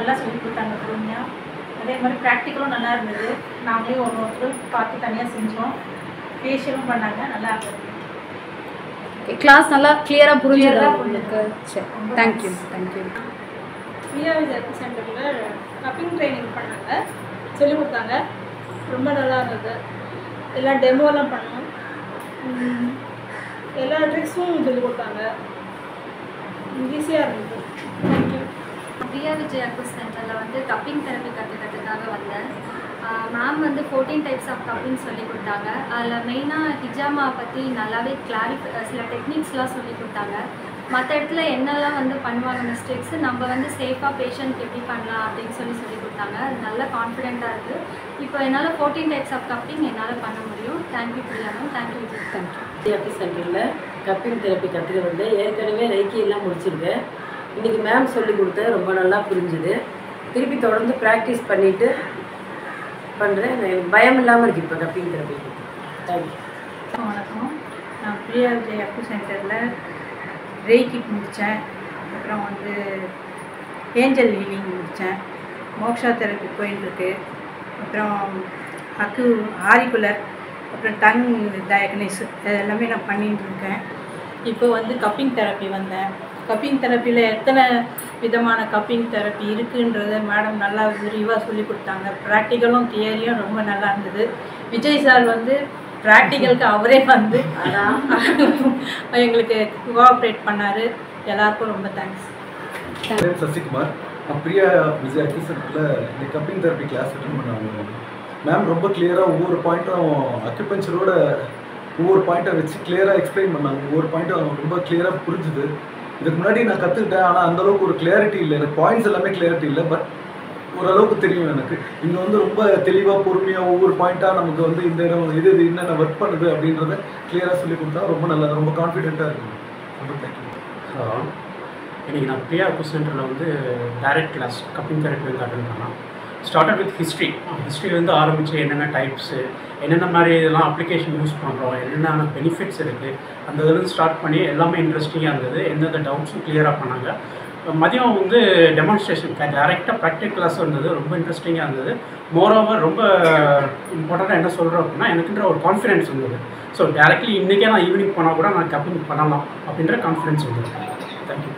நல்லா சொல்லிக் கொடுத்தாங்க பொறுமையாக. அதே மாதிரி ப்ராக்டிக்கலும் நல்லா இருந்தது. நாங்களே ஒருத்தர் பார்த்து தனியாக செஞ்சோம். ஃபேஷியலும் பண்ணாங்க, நல்லா இருந்தது. கிளாஸ் நல்லா கிளியராக புரிஞ்சதா உங்களுக்கு? சரி, தேங்க்யூ. பிரியா விஜய் சென்டரில் கப்பிங் ட்ரைனிங் பண்ணாங்க, சொல்லிக் கொடுத்தாங்க. ரொம்ப நல்லா இருந்தது. எல்லாம் டெமோலாம் பண்ணோம். எல்லா ட்ரிக்ஸும் சொல்லிக் கொடுத்தாங்க. ஈஸியாக இருந்தது. தேங்க்யூ. பிரியா விஜய் அக்வஸ் சென்டரில் வந்து கப்பிங் தெரப்பி கற்றுக்கிறதுக்காக வந்தேன். மேம் வந்து 14 டைப்ஸ் ஆஃப் கப்பிங் சொல்லிக் கொடுத்தாங்க. அதில் மெயினாக ஹிஜாமா பற்றி நல்லாவே சில டெக்னிக்ஸ்லாம் சொல்லிக் கொடுத்தாங்க. மற்ற இடத்துல என்னெல்லாம் வந்து பண்ணுவாங்க மிஸ்டேக்ஸு, நம்ம வந்து சேஃபாக பேஷண்ட்க்கு எப்படி பண்ணலாம் அப்படின்னு சொல்லிக் கொடுத்தாங்க. அது நல்ல கான்ஃபிடென்ட்டாக இருக்குது. இப்போ என்னால் 14 டைப்ஸ் ஆஃப் கப்பிங் என்னால் பண்ண முடியும். Thank you Priya ma'am. Thank you Vijay. Thank you. Aqueous சென்டரில் கப்பிங் தெரப்பி கற்றுக்க வந்து ஏற்கனவே ரைக்கி எல்லாம் முடிச்சிருக்கேன். இன்றைக்கி மேம் சொல்லிக் கொடுத்த ரொம்ப நல்லா புரிஞ்சுது. திருப்பி தொடர்ந்து ப்ராக்டிஸ் பண்ணிவிட்டு பண்ணுறேன். எனக்கு பயம் இல்லாமல் இருக்குது இப்போ கப்பிங் தெரப்பி. தேங்க்யூ. வணக்கம். நான் பிரியா விஜய் அக்வஸ் சென்டரில் ரெய்கி முடித்தேன். அப்புறம் வந்து ஏஞ்சல் ஹீலிங் முடித்தேன். மோக்ஷா தெரப்பி போயின்ட்டுருக்கு. அப்புறம் ஆரிக்குலர், அப்புறம் டங் டயக்னிஸ் எல்லாமே நான் பண்ணிகிட்டு இருக்கேன். இப்போ வந்து கப்பிங் தெரப்பி வந்தேன். கப்பிங் தெரப்பியில் எத்தனை விதமான கப்பிங் தெரப்பி இருக்குன்றதை மேடம் நல்லா விரிவாக சொல்லி கொடுத்தாங்க. ப்ராக்டிக்கலும் தியரியும் ரொம்ப நல்லா இருந்தது. விஜய் சார் வந்து ப்ராக்டிக்கலுக்கு அவரே வந்து எங்களுக்கு கோஆப்ரேட் பண்ணார். எல்லாருக்கும் ரொம்ப தேங்க்ஸ். சசிகுமார். நான் பிரியா விஜய் அக்வஸ் சென்டரில் இந்த கப்பிங் தெரப்பி கிளாஸ் அட்டெண்ட் பண்ணாங்க. மேம் ரொம்ப கிளியராக ஒவ்வொரு பாயிண்ட்டும் அக்யூபஞ்சரோட ஒவ்வொரு பாயிண்ட்டை வச்சு கிளியராக எக்ஸ்பிளைன் பண்ணாங்க. ஒவ்வொரு பாயிண்ட்டும் ரொம்ப கிளியராக புரிஞ்சுது. இதுக்கு முன்னாடி நான் கற்றுக்கிட்டேன், ஆனால் அந்தளவுக்கு ஒரு கிளியாரிட்டி இல்லை. எனக்கு பாயிண்ட்ஸ் எல்லாமே கிளியாரிட்டி இல்லை, பட் ஓரளவுக்கு தெரியும் எனக்கு. இங்கே வந்து ரொம்ப தெளிவாக பொறுமையாக ஒவ்வொரு பாயிண்ட்டாக நமக்கு வந்து இந்த இடம் இது என்னென்ன ஒர்க் பண்ணுது அப்படின்றத கிளியராக சொல்லி கொடுத்தா ரொம்ப நல்லா, ரொம்ப கான்ஃபிடென்ட்டாக இருக்கும். ரொம்ப தேங்க்யூ. இன்றைக்கி நான் பிரியா அக்வஸ் சென்டரில் வந்து டைரக்ட் கிளாஸ் கப்பிங் தெரப்பி வந்து அட்டெண்ட் பண்ணேன். ஸ்டார்டட் வித் ஹிஸ்ட்ரியிலேருந்து ஆரம்பித்து என்னென்ன டைப்ஸு, என்னென்ன மாதிரி இதெல்லாம் அப்ளிகேஷன் யூஸ் பண்ணுறோம், என்னென்ன பெனிஃபிட்ஸ் இருக்குது, அந்த இதுலேருந்து ஸ்டார்ட் பண்ணி எல்லாமே இன்ட்ரெஸ்டிங்காக இருந்தது. எந்தெந்த டவுட்ஸும் கிளியராக பண்ணாங்க. மதியம் வந்து டெமான்ஸ்ட்ரேஷன் டைரெக்டாக ப்ராக்டிக்கல் கிளாஸ் இருந்தது. ரொம்ப இன்ட்ரெஸ்டிங்காக இருந்தது. மோரோவர் ரொம்ப இம்பார்ட்டண்ட்டாக என்ன சொல்கிறோம் அப்படின்னா, எனக்குன்ற ஒரு கான்ஃபிடென்ஸ் இருந்தது. ஸோ டேரெக்ட்லி இன்றைக்கே நான் ஈவினிங் போனால் கூட நான் கப்பிங் பண்ணலாம் அப்படின்ற கான்ஃபிடென்ஸ் இருந்தது. தேங்க்யூ.